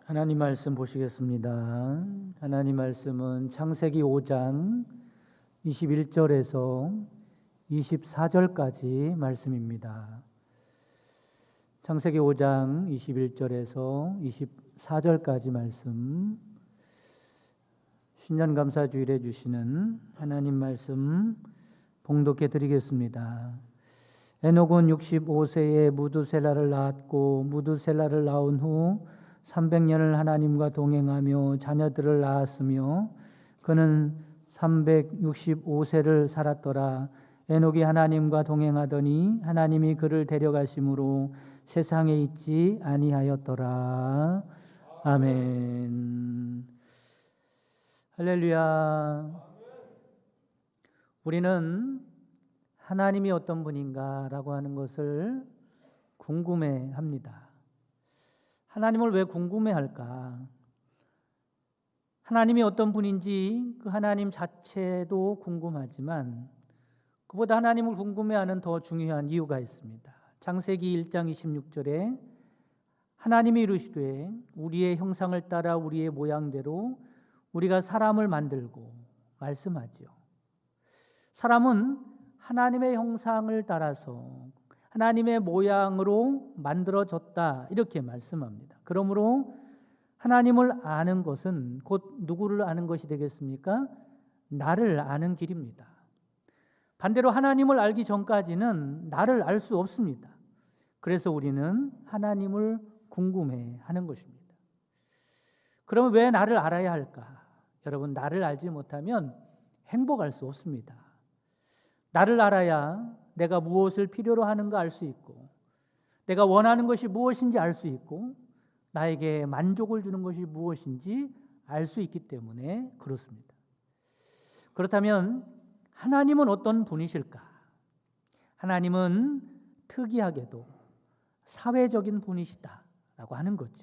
하나님 말씀 보시겠습니다. 하나님 말씀은 창세기 5장 21절에서 24절까지 말씀입니다. 창세기 5장 21절에서 24절까지 말씀, 신년감사주일에 주시는 하나님 말씀 봉독해 드리겠습니다. 에녹은 65세에 무두셀라를 낳았고 무두셀라를 낳은 후 300년을 하나님과 동행하며 자녀들을 낳았으며 그는 365세를 살았더라. 에녹이 하나님과 동행하더니 하나님이 그를 데려가심으로 세상에 있지 아니하였더라. 아멘. 할렐루야. 우리는 하나님이 어떤 분인가라고 하는 것을 궁금해합니다. 하나님을 왜 궁금해할까? 하나님이 어떤 분인지 그 하나님 자체도 궁금하지만 그보다 하나님을 궁금해하는 더 중요한 이유가 있습니다. 창세기 1장 26절에 하나님이 이르시되 우리의 형상을 따라 우리의 모양대로 우리가 사람을 만들고 말씀하죠. 사람은 하나님의 형상을 따라서 하나님의 모양으로 만들어졌다 이렇게 말씀합니다. 그러므로 하나님을 아는 것은 곧 누구를 아는 것이 되겠습니까? 나를 아는 길입니다. 반대로 하나님을 알기 전까지는 나를 알 수 없습니다. 그래서 우리는 하나님을 궁금해하는 것입니다. 그러면 왜 나를 알아야 할까? 여러분, 나를 알지 못하면 행복할 수 없습니다. 나를 알아야 내가 무엇을 필요로 하는가 알 수 있고 내가 원하는 것이 무엇인지 알 수 있고 나에게 만족을 주는 것이 무엇인지 알 수 있기 때문에 그렇습니다. 그렇다면 하나님은 어떤 분이실까? 하나님은 특이하게도 사회적인 분이시다라고 하는 거죠.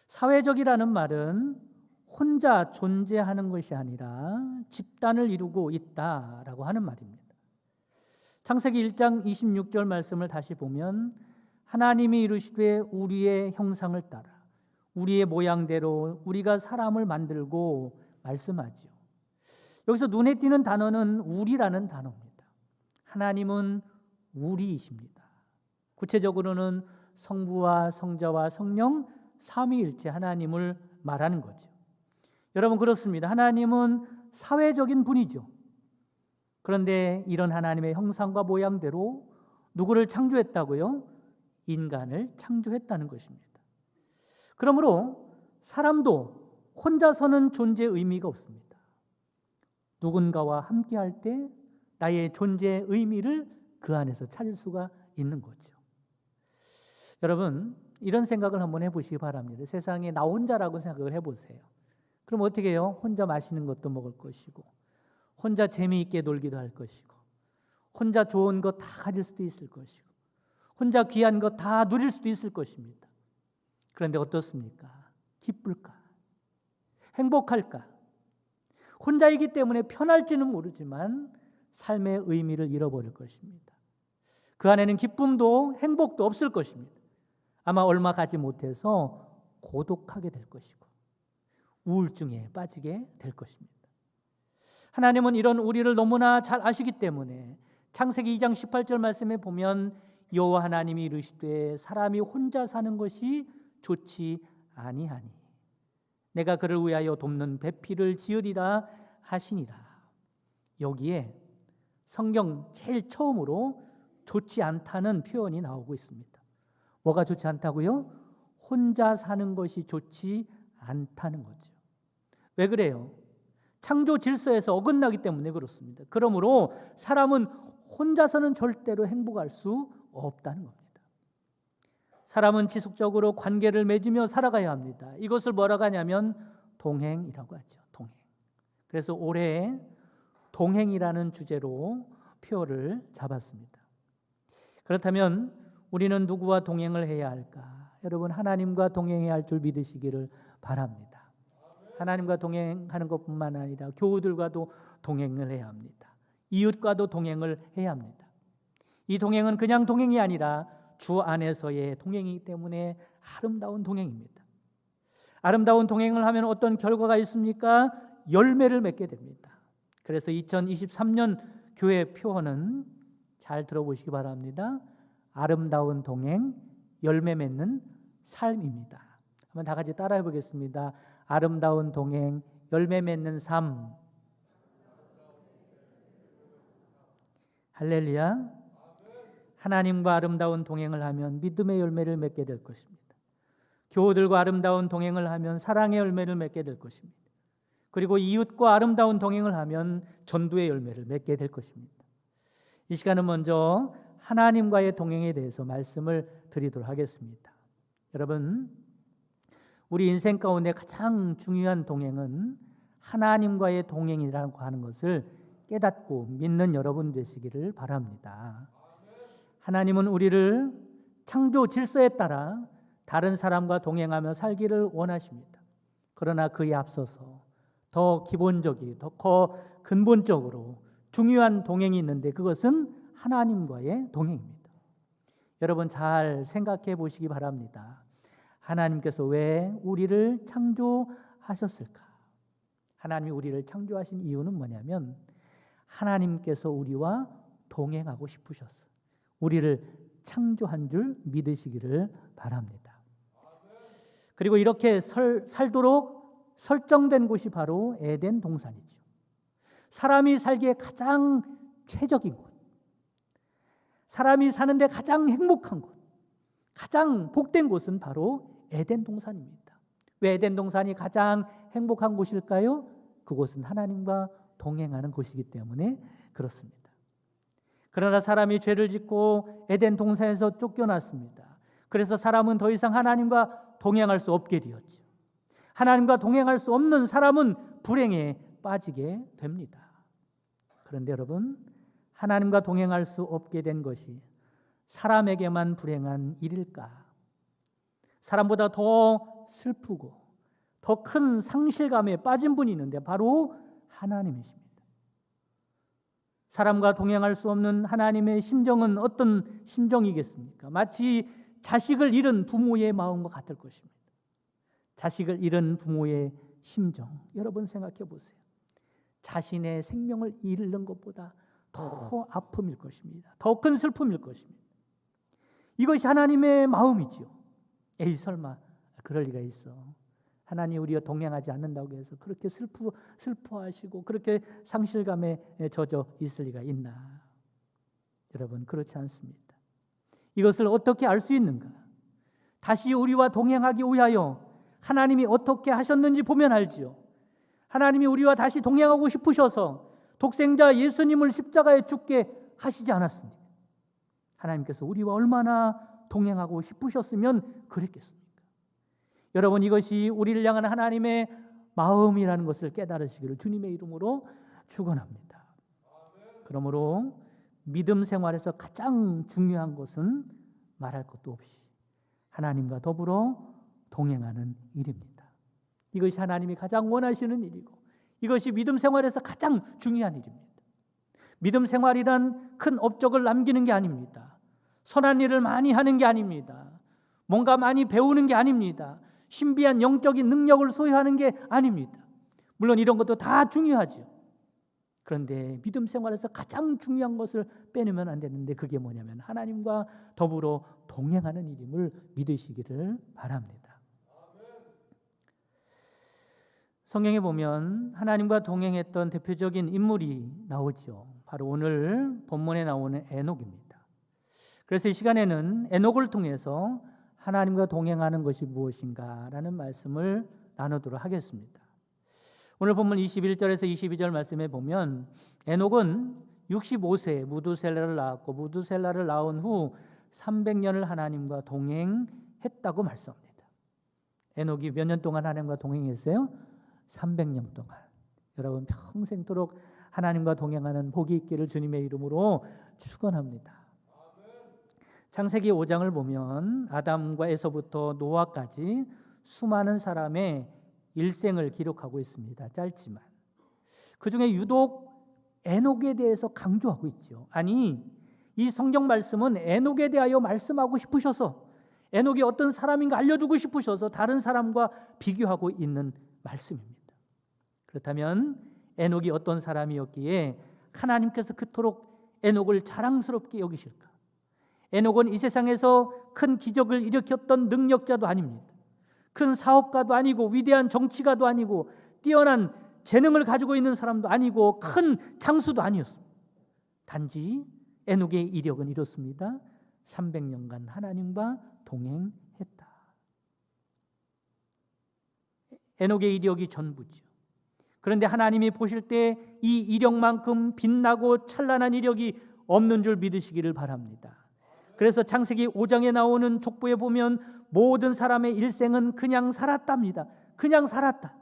사회적이라는 말은 혼자 존재하는 것이 아니라 집단을 이루고 있다라고 하는 말입니다. 창세기 1장 26절 말씀을 다시 보면 하나님이 이르시되 우리의 형상을 따라 우리의 모양대로 우리가 사람을 만들고 말씀하죠. 여기서 눈에 띄는 단어는 우리라는 단어입니다. 하나님은 우리이십니다. 구체적으로는 성부와 성자와 성령 삼위일체 하나님을 말하는 거죠. 여러분, 그렇습니다. 하나님은 사회적인 분이죠. 그런데 이런 하나님의 형상과 모양대로 누구를 창조했다고요? 인간을 창조했다는 것입니다. 그러므로 사람도 혼자서는 존재의 의미가 없습니다. 누군가와 함께할 때 나의 존재의 의미를 그 안에서 찾을 수가 있는 거죠. 여러분, 이런 생각을 한번 해보시기 바랍니다. 세상에 나 혼자라고 생각을 해보세요. 그럼 어떻게 해요? 혼자 맛있는 것도 먹을 것이고 혼자 재미있게 놀기도 할 것이고 혼자 좋은 거 다 가질 수도 있을 것이고 혼자 귀한 거 다 누릴 수도 있을 것입니다. 그런데 어떻습니까? 기쁠까? 행복할까? 혼자이기 때문에 편할지는 모르지만 삶의 의미를 잃어버릴 것입니다. 그 안에는 기쁨도 행복도 없을 것입니다. 아마 얼마 가지 못해서 고독하게 될 것이고 우울증에 빠지게 될 것입니다. 하나님은 이런 우리를 너무나 잘 아시기 때문에 창세기 2장 18절 말씀에 보면 여호와 하나님이 이르시되 사람이 혼자 사는 것이 좋지 아니하니 내가 그를 위하여 돕는 배필을 지으리라 하시니라. 여기에 성경 제일 처음으로 좋지 않다는 표현이 나오고 있습니다. 뭐가 좋지 않다고요? 혼자 사는 것이 좋지 않다는 거죠. 왜 그래요? 창조 질서에서 어긋나기 때문에 그렇습니다. 그러므로 사람은 혼자서는 절대로 행복할 수 없다는 겁니다. 사람은 지속적으로 관계를 맺으며 살아가야 합니다. 이것을 뭐라고 하냐면 동행이라고 하죠. 동행. 그래서 올해 동행이라는 주제로 표를 잡았습니다. 그렇다면 우리는 누구와 동행을 해야 할까? 여러분, 하나님과 동행해야 할 줄 믿으시기를 바랍니다. 하나님과 동행하는 것뿐만 아니라 교우들과도 동행을 해야 합니다. 이웃과도 동행을 해야 합니다. 이 동행은 그냥 동행이 아니라 주 안에서의 동행이기 때문에 아름다운 동행입니다. 아름다운 동행을 하면 어떤 결과가 있습니까? 열매를 맺게 됩니다. 그래서 2023년 교회 표어는 잘 들어보시기 바랍니다. 아름다운 동행, 열매 맺는 삶입니다. 한번 다 같이 따라해 보겠습니다. 아름다운 동행, 열매 맺는 삶. 할렐루야. 하나님과 아름다운 동행을 하면 믿음의 열매를 맺게 될 것입니다. 교우들과 아름다운 동행을 하면 사랑의 열매를 맺게 될 것입니다. 그리고 이웃과 아름다운 동행을 하면 전도의 열매를 맺게 될 것입니다. 이 시간은 먼저 하나님과의 동행에 대해서 말씀을 드리도록 하겠습니다. 여러분, 우리 인생 가운데 가장 중요한 동행은 하나님과의 동행이라고 하는 것을 깨닫고 믿는 여러분 되시기를 바랍니다. 하나님은 우리를 창조 질서에 따라 다른 사람과 동행하며 살기를 원하십니다. 그러나 그에 앞서서 더 기본적이, 더 근본적으로 중요한 동행이 있는데 그것은 하나님과의 동행입니다. 여러분 잘 생각해 보시기 바랍니다. 하나님께서 왜 우리를 창조하셨을까? 하나님이 우리를 창조하신 이유는 뭐냐면 하나님께서 우리와 동행하고 싶으셨어요. 우리를 창조한 줄 믿으시기를 바랍니다. 그리고 이렇게 살도록 설정된 곳이 바로 에덴 동산이죠. 사람이 살기에 가장 최적인 곳, 사람이 사는데 가장 행복한 곳, 가장 복된 곳은 바로 에덴 동산입니다. 왜 에덴 동산이 가장 행복한 곳일까요? 그곳은 하나님과 동행하는 곳이기 때문에 그렇습니다. 그러나 사람이 죄를 짓고 에덴 동산에서 쫓겨났습니다. 그래서 사람은 더 이상 하나님과 동행할 수 없게 되었죠. 하나님과 동행할 수 없는 사람은 불행에 빠지게 됩니다. 그런데 여러분, 하나님과 동행할 수 없게 된 것이 사람에게만 불행한 일일까? 사람보다 더 슬프고 더 큰 상실감에 빠진 분이 있는데 바로 하나님이십니다. 사람과 동행할 수 없는 하나님의 심정은 어떤 심정이겠습니까? 마치 자식을 잃은 부모의 마음과 같을 것입니다. 자식을 잃은 부모의 심정, 여러분 생각해 보세요. 자신의 생명을 잃는 것보다 더 아픔일 것입니다. 더 큰 슬픔일 것입니다. 이것이 하나님의 마음이죠. 에이 설마 그럴 리가 있어. 하나님 우리와 동행하지 않는다고 해서 그렇게 슬퍼하시고 그렇게 상실감에 젖어 있을 리가 있나? 여러분 그렇지 않습니다. 이것을 어떻게 알 수 있는가? 다시 우리와 동행하기 위하여 하나님이 어떻게 하셨는지 보면 알지요. 하나님이 우리와 다시 동행하고 싶으셔서 독생자 예수님을 십자가에 죽게 하시지 않았습니까? 하나님께서 우리와 얼마나 동행하고 싶으셨으면 그랬겠습니까? 여러분 이것이 우리를 향한 하나님의 마음이라는 것을 깨달으시기를 주님의 이름으로 축원합니다. 그러므로 믿음 생활에서 가장 중요한 것은 말할 것도 없이 하나님과 더불어 동행하는 일입니다. 이것이 하나님이 가장 원하시는 일이고 이것이 믿음 생활에서 가장 중요한 일입니다. 믿음 생활이란 큰 업적을 남기는 게 아닙니다. 선한 일을 많이 하는 게 아닙니다. 뭔가 많이 배우는 게 아닙니다. 신비한 영적인 능력을 소유하는 게 아닙니다. 물론 이런 것도 다 중요하죠. 그런데 믿음 생활에서 가장 중요한 것을 빼놓으면 안 되는데 그게 뭐냐면 하나님과 더불어 동행하는 일임을 믿으시기를 바랍니다. 성경에 보면 하나님과 동행했던 대표적인 인물이 나오죠. 바로 오늘 본문에 나오는 에녹입니다. 그래서 이 시간에는 에녹을 통해서 하나님과 동행하는 것이 무엇인가라는 말씀을 나누도록 하겠습니다. 오늘 본문 21절에서 22절 말씀에 보면 에녹은 65세에 무두셀라를 낳았고 무두셀라를 낳은 후 300년을 하나님과 동행했다고 말씀합니다. 에녹이 몇 년 동안 하나님과 동행했어요? 300년 동안. 여러분 평생토록 하나님과 동행하는 복이 있기를 주님의 이름으로 축원합니다. 창세기 5장을 보면 아담과 에서부터 노아까지 수많은 사람의 일생을 기록하고 있습니다. 짧지만 그 중에 유독 에녹에 대해서 강조하고 있죠. 아니 이 성경 말씀은 에녹에 대하여 말씀하고 싶으셔서 에녹이 어떤 사람인가 알려주고 싶으셔서 다른 사람과 비교하고 있는 말씀입니다. 그렇다면 에녹이 어떤 사람이었기에 하나님께서 그토록 에녹을 자랑스럽게 여기실까? 에녹은 이 세상에서 큰 기적을 일으켰던 능력자도 아닙니다. 큰 사업가도 아니고 위대한 정치가도 아니고 뛰어난 재능을 가지고 있는 사람도 아니고 큰 장수도 아니었습니다. 단지 에녹의 이력은 이렇습니다. 300년간 하나님과 동행했다. 에녹의 이력이 전부죠. 그런데 하나님이 보실 때 이 이력만큼 빛나고 찬란한 이력이 없는 줄 믿으시기를 바랍니다. 그래서 창세기 5장에 나오는 족보에 보면 모든 사람의 일생은 그냥 살았답니다. 그냥 살았다.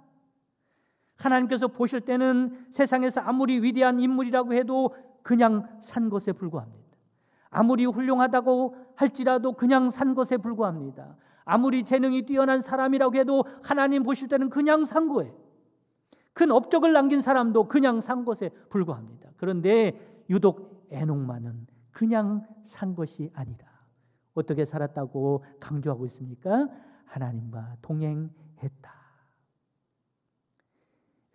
하나님께서 보실 때는 세상에서 아무리 위대한 인물이라고 해도 그냥 산 것에 불과합니다. 아무리 훌륭하다고 할지라도 그냥 산 것에 불과합니다. 아무리 재능이 뛰어난 사람이라고 해도 하나님 보실 때는 그냥 산 거예요. 큰 업적을 남긴 사람도 그냥 산 것에 불과합니다. 그런데 유독 에녹만은 그냥 산 것이 아니라 어떻게 살았다고 강조하고 있습니까? 하나님과 동행했다.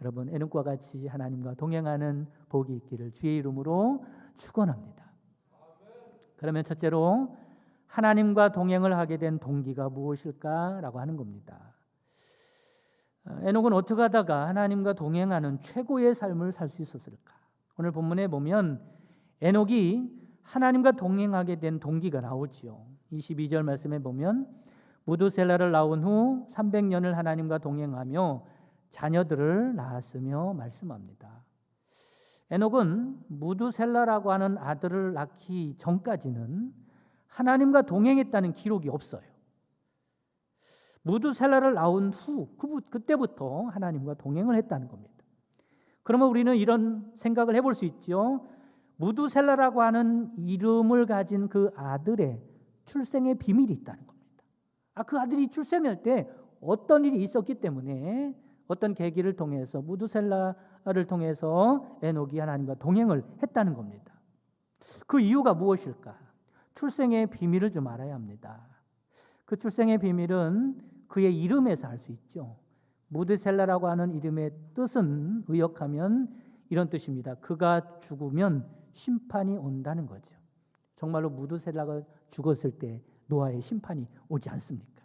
여러분, 에녹과 같이 하나님과 동행하는 복이 있기를 주의 이름으로 축원합니다. 그러면 첫째로 하나님과 동행을 하게 된 동기가 무엇일까라고 하는 겁니다. 에녹은 어떻게 하다가 하나님과 동행하는 최고의 삶을 살 수 있었을까? 오늘 본문에 보면 에녹이 하나님과 동행하게 된 동기가 나오지요. 22절 말씀에 보면 무두셀라를 낳은 후 300년을 하나님과 동행하며 자녀들을 낳았으며 말씀합니다. 에녹은 무두셀라라고 하는 아들을 낳기 전까지는 하나님과 동행했다는 기록이 없어요. 무두셀라를 낳은 후 그때부터 하나님과 동행을 했다는 겁니다. 그러면 우리는 이런 생각을 해볼 수 있죠. 무두셀라라고 하는 이름을 가진 그 아들의 출생의 비밀이 있다는 겁니다. 그 아들이 출생할 때 어떤 일이 있었기 때문에 어떤 계기를 통해서 무두셀라를 통해서 에녹이 하나님과 동행을 했다는 겁니다. 그 이유가 무엇일까? 출생의 비밀을 좀 알아야 합니다. 그 출생의 비밀은 그의 이름에서 알 수 있죠. 무두셀라라고 하는 이름의 뜻은 의역하면 이런 뜻입니다. 그가 죽으면 심판이 온다는 거죠. 정말로 무두셀라가 죽었을 때 노아의 심판이 오지 않습니까?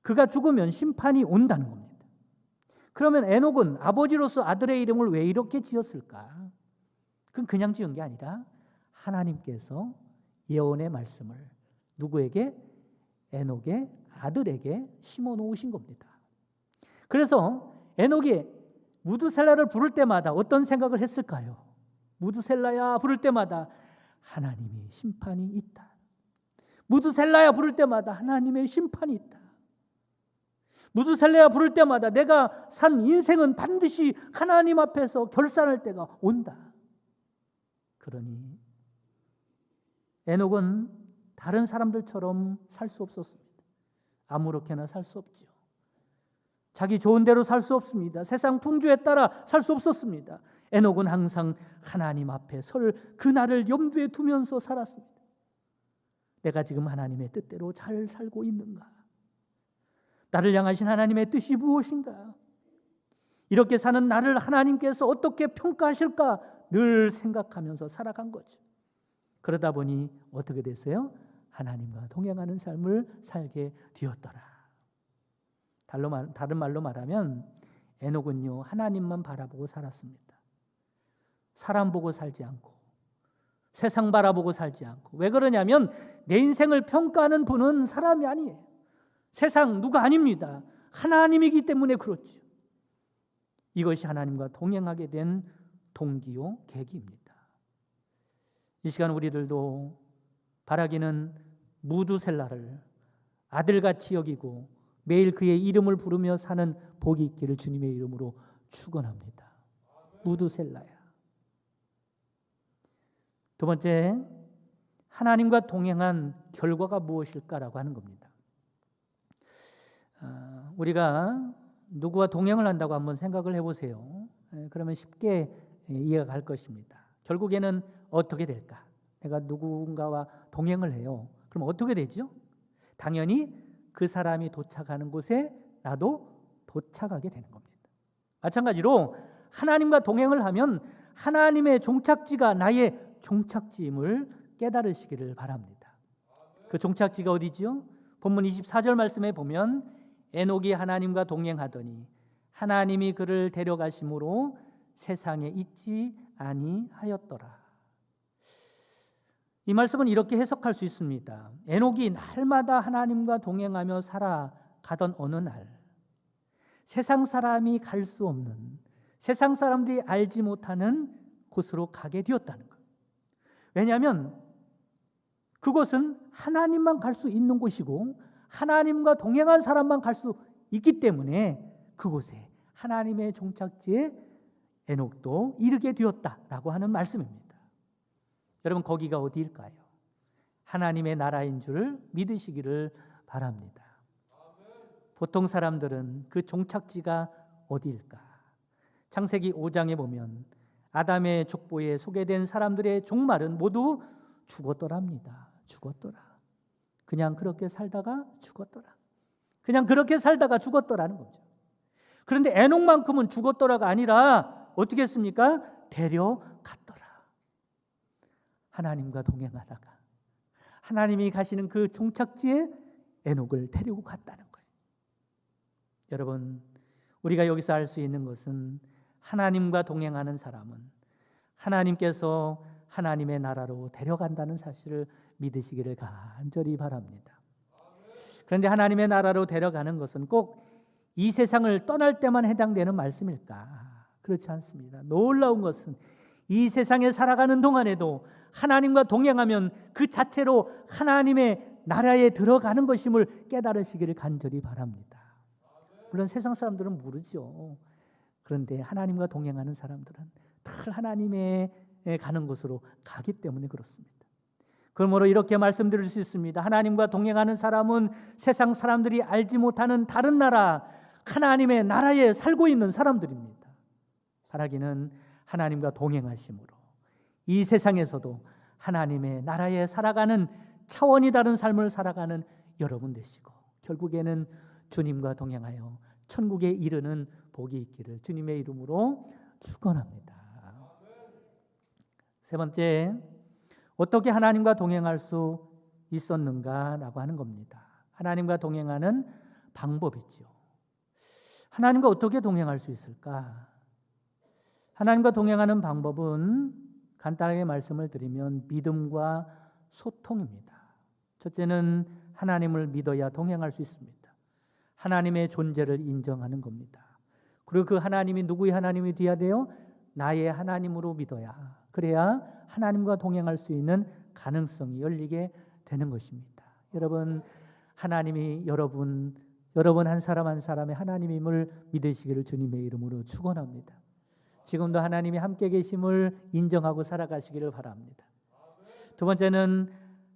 그가 죽으면 심판이 온다는 겁니다. 그러면 에녹은 아버지로서 아들의 이름을 왜 이렇게 지었을까? 그건 그냥 지은 게 아니라 하나님께서 예언의 말씀을 누구에게? 에녹의 아들에게 심어 놓으신 겁니다. 그래서 에녹이 무두셀라를 부를 때마다 어떤 생각을 했을까요? 무두셀라야 부를 때마다 하나님의 심판이 있다. 무두셀라야 부를 때마다 하나님의 심판이 있다. 무두셀라야 부를 때마다 내가 산 인생은 반드시 하나님 앞에서 결산할 때가 온다. 그러니 에녹은 다른 사람들처럼 살 수 없었습니다. 아무렇게나 살 수 없죠. 자기 좋은 대로 살 수 없습니다. 세상 풍조에 따라 살 수 없었습니다. 에녹은 항상 하나님 앞에 설 그날을 염두에 두면서 살았습니다. 내가 지금 하나님의 뜻대로 잘 살고 있는가? 나를 향하신 하나님의 뜻이 무엇인가? 이렇게 사는 나를 하나님께서 어떻게 평가하실까? 늘 생각하면서 살아간 거죠. 그러다 보니 어떻게 됐어요? 하나님과 동행하는 삶을 살게 되었더라. 다른 말로 말하면 에녹은요, 하나님만 바라보고 살았습니다. 사람 보고 살지 않고 세상 바라보고 살지 않고. 왜 그러냐면 내 인생을 평가하는 분은 사람이 아니에요. 세상 누가 아닙니다. 하나님이기 때문에 그렇죠. 이것이 하나님과 동행하게 된 동기요 계기입니다. 이 시간 우리들도 바라기는 무두셀라를 아들같이 여기고 매일 그의 이름을 부르며 사는 복이 있기를 주님의 이름으로 축원합니다. 무두셀라야. 두 번째, 하나님과 동행한 결과가 무엇일까라고 하는 겁니다. 우리가 누구와 동행을 한다고 한번 생각을 해보세요. 그러면 쉽게 이해가 갈 것입니다. 결국에는 어떻게 될까? 내가 누군가와 동행을 해요. 그럼 어떻게 되죠? 당연히 그 사람이 도착하는 곳에 나도 도착하게 되는 겁니다. 마찬가지로 하나님과 동행을 하면 하나님의 종착지가 나의 종착지임을 깨달으시기를 바랍니다. 그 종착지가 어디지요? 본문 24절 말씀에 보면 에녹이 하나님과 동행하더니 하나님이 그를 데려가심으로 세상에 있지 아니하였더라. 이 말씀은 이렇게 해석할 수 있습니다. 에녹이 날마다 하나님과 동행하며 살아가던 어느 날 세상 사람이 갈 수 없는, 세상 사람들이 알지 못하는 곳으로 가게 되었다는 것. 왜냐하면 그곳은 하나님만 갈 수 있는 곳이고 하나님과 동행한 사람만 갈 수 있기 때문에 그곳에 하나님의 종착지에 에녹도 이르게 되었다라고 하는 말씀입니다. 여러분, 거기가 어디일까요? 하나님의 나라인 줄 믿으시기를 바랍니다. 보통 사람들은 그 종착지가 어디일까? 창세기 5장에 보면 아담의 족보에 소개된 사람들의 종말은 모두 죽었더랍니다. 죽었더라. 그냥 그렇게 살다가 죽었더라. 그냥 그렇게 살다가 죽었더라는 거죠. 그런데 에녹만큼은 죽었더라가 아니라 어떻게 했습니까? 데려갔더라. 하나님과 동행하다가 하나님이 가시는 그 종착지에 에녹을 데리고 갔다는 거예요. 여러분, 우리가 여기서 알 수 있는 것은 하나님과 동행하는 사람은 하나님께서 하나님의 나라로 데려간다는 사실을 믿으시기를 간절히 바랍니다. 그런데 하나님의 나라로 데려가는 것은 꼭 이 세상을 떠날 때만 해당되는 말씀일까? 그렇지 않습니다. 놀라운 것은 이 세상에 살아가는 동안에도 하나님과 동행하면 그 자체로 하나님의 나라에 들어가는 것임을 깨달으시기를 간절히 바랍니다. 물론 세상 사람들은 모르죠. 그런데 하나님과 동행하는 사람들은 늘 하나님의 가는 곳으로 가기 때문에 그렇습니다. 그러므로 이렇게 말씀드릴 수 있습니다. 하나님과 동행하는 사람은 세상 사람들이 알지 못하는 다른 나라, 하나님의 나라에 살고 있는 사람들입니다. 바라기는 하나님과 동행하심으로 이 세상에서도 하나님의 나라에 살아가는 차원이 다른 삶을 살아가는 여러분 되시고 결국에는 주님과 동행하여 천국에 이르는 복이 있기를 주님의 이름으로 축원합니다. 세 번째, 어떻게 하나님과 동행할 수 있었는가라고 하는 겁니다. 하나님과 동행하는 방법이죠. 하나님과 어떻게 동행할 수 있을까? 하나님과 동행하는 방법은 간단하게 말씀을 드리면 믿음과 소통입니다. 첫째는 하나님을 믿어야 동행할 수 있습니다. 하나님의 존재를 인정하는 겁니다. 그리고 그 하나님이 누구의 하나님이 되어야 돼요? 나의 하나님으로 믿어야, 그래야 하나님과 동행할 수 있는 가능성이 열리게 되는 것입니다. 여러분, 하나님이 여러분 한 사람 한 사람의 하나님임을 믿으시기를 주님의 이름으로 축원합니다. 지금도 하나님이 함께 계심을 인정하고 살아가시기를 바랍니다. 두 번째는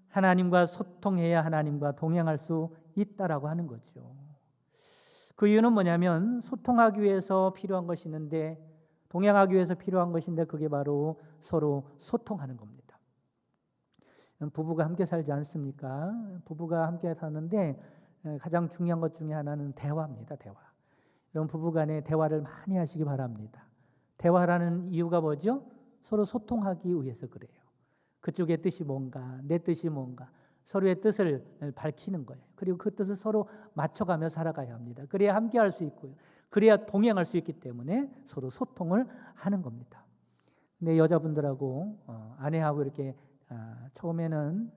하나님과 소통해야 하나님과 동행할 수 있다라고 하는 거죠. 그 이유는 뭐냐면 소통하기 위해서 필요한 것이 있는데, 동행하기 위해서 필요한 것인데 그게 바로 서로 소통하는 겁니다. 부부가 함께 살지 않습니까? 부부가 함께 사는데 가장 중요한 것 중에 하나는 대화입니다. 대화. 여러분, 부부간에 대화를 많이 하시기 바랍니다. 대화라는 이유가 뭐죠? 서로 소통하기 위해서 그래요. 그쪽의 뜻이 뭔가, 내 뜻이 뭔가, 서로의 뜻을 밝히는 거예요. 그리고 그 뜻을 서로 맞춰가며 살아가야 합니다. 그래야 함께 할 수 있고요. 그래야 동행할 수 있기 때문에 서로 소통을 하는 겁니다. 근데 여자분들하고 아내하고 이렇게 처음에는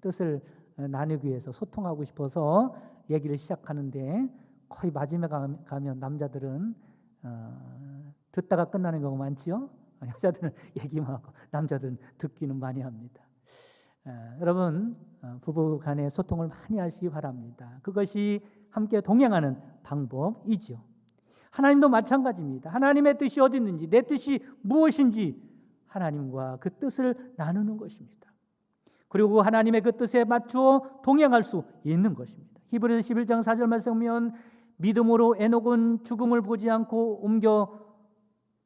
뜻을 나누기 위해서 소통하고 싶어서 얘기를 시작하는데 거의 마지막에 가면 남자들은 듣다가 끝나는 경우가 많지요. 여자들은 얘기만 하고 남자들은 듣기는 많이 합니다. 여러분, 부부 간의 소통을 많이 하시기 바랍니다. 그것이 함께 동행하는 방법이지요. 하나님도 마찬가지입니다. 하나님의 뜻이 어디 있는지, 내 뜻이 무엇인지 하나님과 그 뜻을 나누는 것입니다. 그리고 하나님의 그 뜻에 맞추어 동행할 수 있는 것입니다. 히브리서 11장 4절 말씀 보면 믿음으로 에녹은 죽음을 보지 않고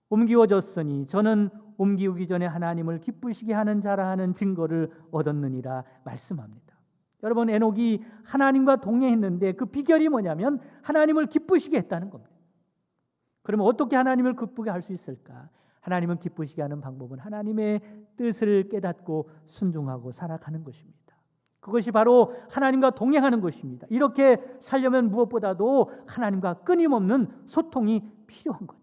옮기워졌으니 저는 옮기우기 전에 하나님을 기쁘시게 하는 자라 하는 증거를 얻었느니라 말씀합니다. 여러분, 에녹이 하나님과 동행했는데 그 비결이 뭐냐면 하나님을 기쁘시게 했다는 겁니다. 그러면 어떻게 하나님을 기쁘게 할 수 있을까? 하나님을 기쁘시게 하는 방법은 하나님의 뜻을 깨닫고 순종하고 살아가는 것입니다. 그것이 바로 하나님과 동행하는 것입니다. 이렇게 살려면 무엇보다도 하나님과 끊임없는 소통이 필요한 거죠.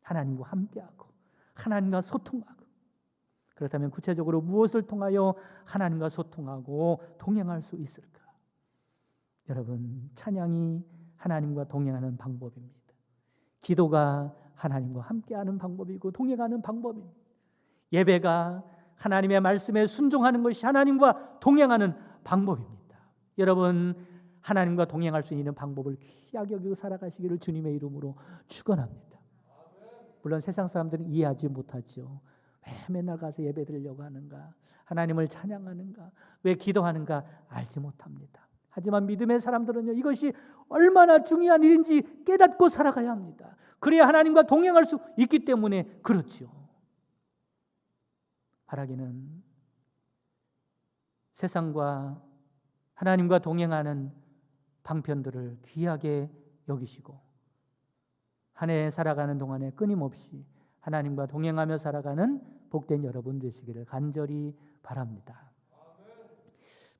하나님과 함께하고 하나님과 소통하고. 그렇다면 구체적으로 무엇을 통하여 하나님과 소통하고 동행할 수 있을까? 여러분, 찬양이 하나님과 동행하는 방법입니다. 기도가 하나님과 함께하는 방법이고 동행하는 방법입니다. 예배가 하나님의 말씀에 순종하는 것이 하나님과 동행하는 방법입니다. 여러분, 하나님과 동행할 수 있는 방법을 귀하게 여기고 살아가시기를 주님의 이름으로 축원합니다. 물론 세상 사람들은 이해하지 못하죠. 왜 맨날 가서 예배 드리려고 하는가? 하나님을 찬양하는가? 왜 기도하는가? 알지 못합니다. 하지만 믿음의 사람들은요, 이것이 얼마나 중요한 일인지 깨닫고 살아가야 합니다. 그래야 하나님과 동행할 수 있기 때문에 그렇죠. 바라기는 세상과 하나님과 동행하는 방편들을 귀하게 여기시고 한 해 살아가는 동안에 끊임없이 하나님과 동행하며 살아가는 복된 여러분 되시기를 간절히 바랍니다.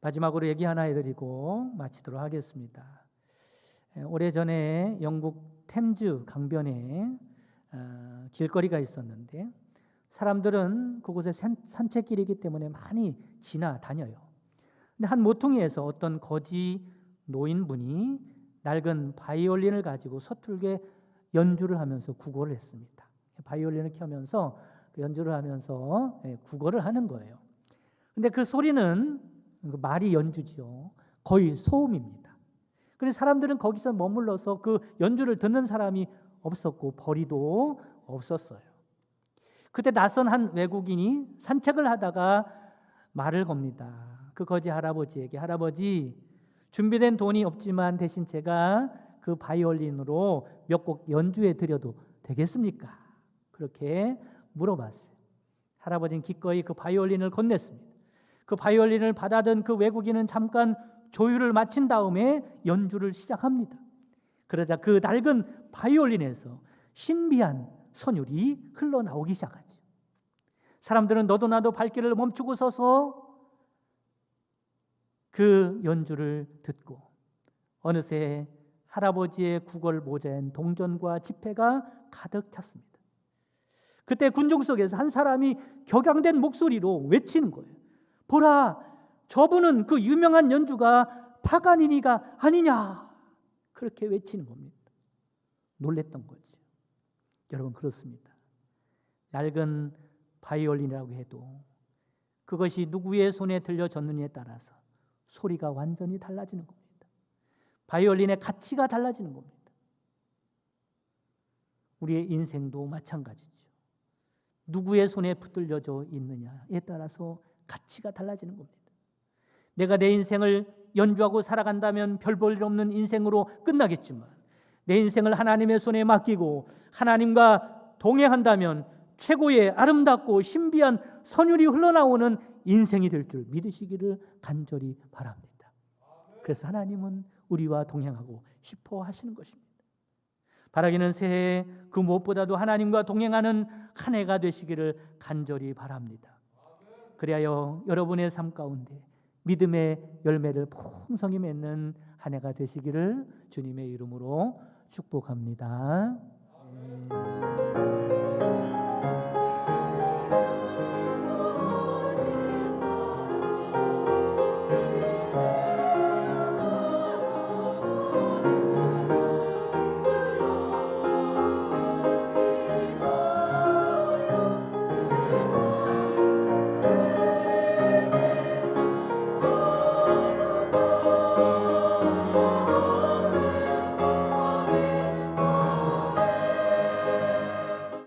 마지막으로 얘기 하나 해드리고 마치도록 하겠습니다. 오래전에 영국 템즈 강변에 길거리가 있었는데 사람들은 그곳에 산책길이기 때문에 많이 지나다녀요. 근데 한 모퉁이에서 어떤 거지 노인분이 낡은 바이올린을 가지고 서툴게 연주를 하면서 구걸을 했습니다. 바이올린을 켜면서 연주를 하면서 구걸을 하는 거예요. 근데 그 소리는 말이 연주죠. 거의 소음입니다. 그래서 사람들은 거기서 머물러서 그 연주를 듣는 사람이 없었고 벌이도 없었어요. 그때 낯선 한 외국인이 산책을 하다가 말을 겁니다. 그 거지 할아버지에게, 할아버지, 준비된 돈이 없지만 대신 제가 그 바이올린으로 몇 곡 연주해 드려도 되겠습니까? 그렇게 물어봤어요. 할아버지는 기꺼이 그 바이올린을 건넸습니다. 그 바이올린을 받아든 그 외국인은 잠깐 조율을 마친 다음에 연주를 시작합니다. 그러자 그 낡은 바이올린에서 신비한 선율이 흘러나오기 시작하죠. 사람들은 너도 나도 발길을 멈추고 서서 그 연주를 듣고 어느새 할아버지의 구걸 모자엔 동전과 지폐가 가득 찼습니다. 그때 군중 속에서 한 사람이 격양된 목소리로 외치는 거예요. 보라, 저분은 그 유명한 연주가 파가니니가 아니냐. 그렇게 외치는 겁니다. 놀랬던 거죠. 여러분, 그렇습니다. 낡은 바이올린이라고 해도 그것이 누구의 손에 들려졌느냐에 따라서 소리가 완전히 달라지는 겁니다. 바이올린의 가치가 달라지는 겁니다. 우리의 인생도 마찬가지죠. 누구의 손에 붙들려져 있느냐에 따라서 가치가 달라지는 겁니다. 내가 내 인생을 연주하고 살아간다면 별 볼 일 없는 인생으로 끝나겠지만 내 인생을 하나님의 손에 맡기고 하나님과 동행한다면 최고의 아름답고 신비한 선율이 흘러나오는 인생이 될 줄 믿으시기를 간절히 바랍니다. 그래서 하나님은 우리와 동행하고 싶어 하시는 것입니다. 바라기는 새해 그 무엇보다도 하나님과 동행하는 한 해가 되시기를 간절히 바랍니다. 그리하여 여러분의 삶 가운데 믿음의 열매를 풍성히 맺는 한 해가 되시기를 주님의 이름으로 축복합니다.